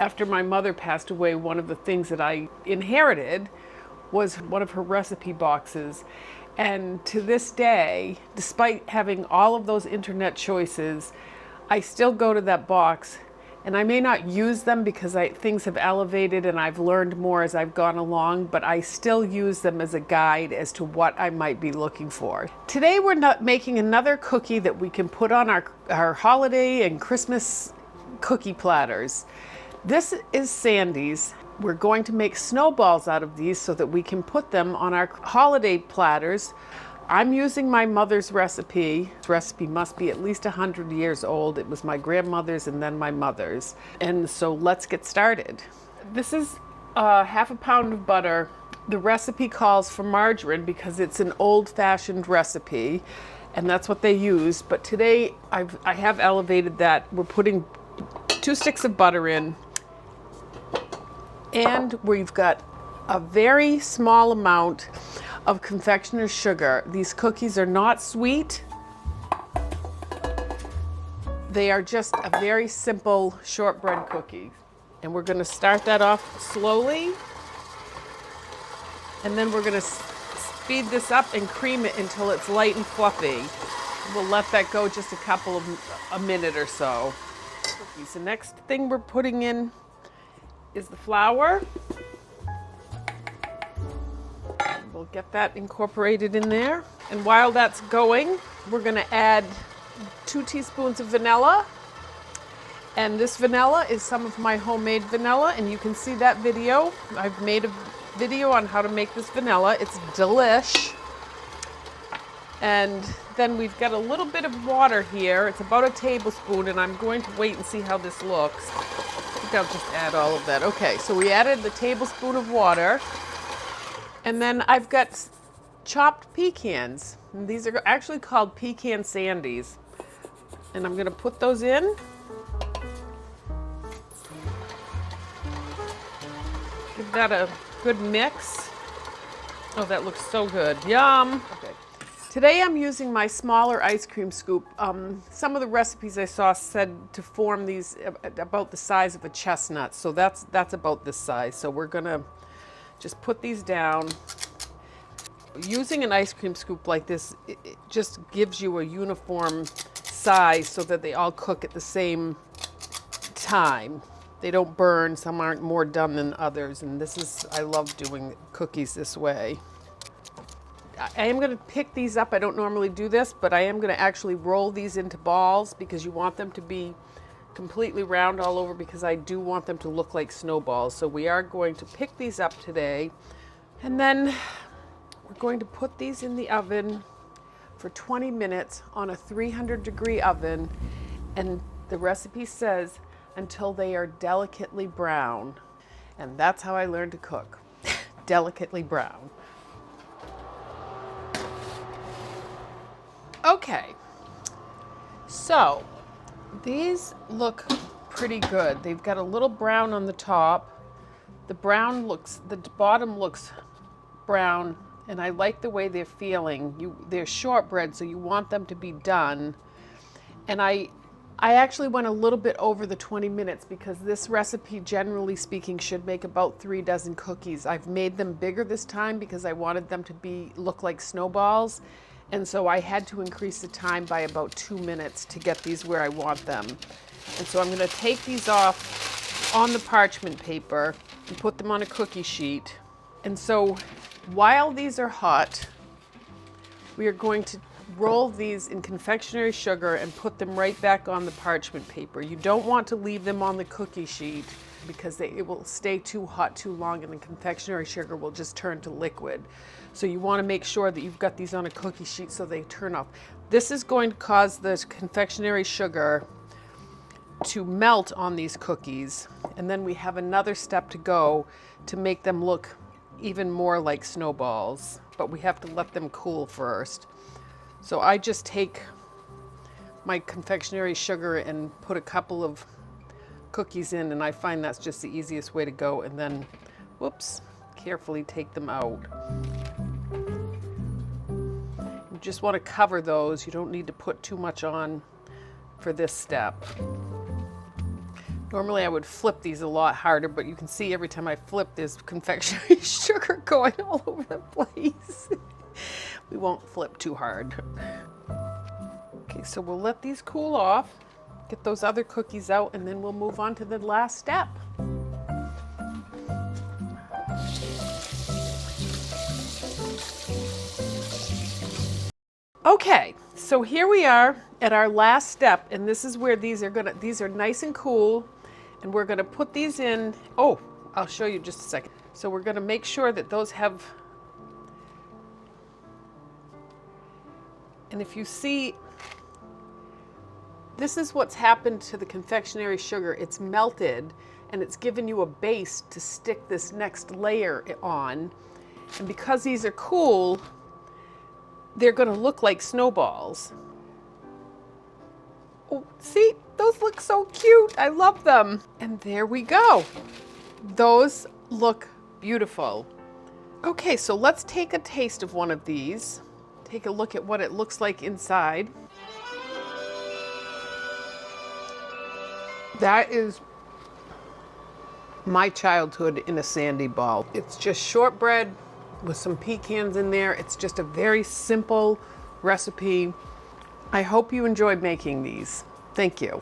After my mother passed away, one of the things that I inherited was one of her recipe boxes. And to this day, despite having all of those internet choices, I still go to that box. And I may not use them because things have elevated and I've learned more as I've gone along, but I still use them as a guide as to what I might be looking for. Today we're not making another cookie that we can put on our holiday and Christmas cookie platters. This is Sandies. We're going to make snowballs out of these so that we can put them on our holiday platters. I'm using my mother's recipe. This recipe must be at least 100 years old. It was my grandmother's and then my mother's. And so let's get started. This is half a pound of butter. The recipe calls for margarine because it's an old-fashioned recipe, and that's what they use. But today I have elevated that. We're putting 2 sticks of butter in, and we've got a very small amount of Confectioner's sugar. These cookies are not sweet. They are just a very simple shortbread cookie. And we're gonna start that off slowly. And then we're gonna speed this up and cream it until it's light and fluffy. We'll let that go just a minute or so. Cookies. The next thing we're putting in is the flour. We'll get that incorporated in there. And while that's going, we're gonna add 2 teaspoons of vanilla. And this vanilla is some of my homemade vanilla, and you can see that video. I've made a video on how to make this vanilla. It's delish. And then we've got a little bit of water here. It's about a tablespoon, and I'm going to wait and see how this looks. I think I'll just add all of that. Okay, so we added the tablespoon of water. And then I've got chopped pecans. And these are actually called pecan sandies. And I'm gonna put those in. Give that a good mix. Oh, that looks so good. Yum. Okay. Today I'm using my smaller ice cream scoop. Some of the recipes I saw said to form these about the size of a chestnut. So that's about this size. So we're gonna just put these down. Using an ice cream scoop like this, it just gives you a uniform size so that they all cook at the same time. They don't burn, some aren't more done than others, and I love doing cookies this way. I am gonna pick these up. I don't normally do this, but I am gonna actually roll these into balls because you want them to be completely round all over because I do want them to look like snowballs. So we are going to pick these up today, and then we're going to put these in the oven for 20 minutes on a 300-degree oven, and the recipe says until they are delicately brown. And that's how I learned to cook. Delicately brown. Okay, so these look pretty good. They've got a little brown on the top. The bottom looks brown, and I like the way they're feeling. They're shortbread, so you want them to be done. And I actually went a little bit over the 20 minutes because this recipe, generally speaking, should make about 3 dozen cookies. I've made them bigger this time because I wanted them to look like snowballs. And so I had to increase the time by about 2 minutes to get these where I want them. And so I'm gonna take these off on the parchment paper and put them on a cookie sheet. And so while these are hot, we are going to roll these in confectionery sugar and put them right back on the parchment paper. You don't want to leave them on the cookie sheet because it will stay too hot too long and the confectionery sugar will just turn to liquid. So you want to make sure that you've got these on a cookie sheet so they turn off. This is going to cause the confectionery sugar to melt on these cookies, and then we have another step to go to make them look even more like snowballs, but we have to let them cool first. So I just take my confectionery sugar and put a couple of cookies in, and I find that's just the easiest way to go, and then, whoops, carefully take them out. You just want to cover those. You don't need to put too much on for this step. Normally I would flip these a lot harder, but you can see every time I flip there's confectionery sugar going all over the place. We won't flip too hard. Okay, so we'll let these cool off, get those other cookies out, and then we'll move on to the last step. Okay, so here we are at our last step, and this is where these are nice and cool, and we're gonna put these in. Oh, I'll show you just a second. So we're gonna make sure that those have, and if you see, this is what's happened to the confectionery sugar. It's melted, and it's given you a base to stick this next layer on, and because these are cool, they're gonna look like snowballs. Oh, see, those look so cute. I love them. And there we go. Those look beautiful. Okay, so let's take a taste of one of these. Take a look at what it looks like inside. That is my childhood in a sandy ball. It's just shortbread with some pecans in there. It's just a very simple recipe. I hope you enjoyed making these. Thank you.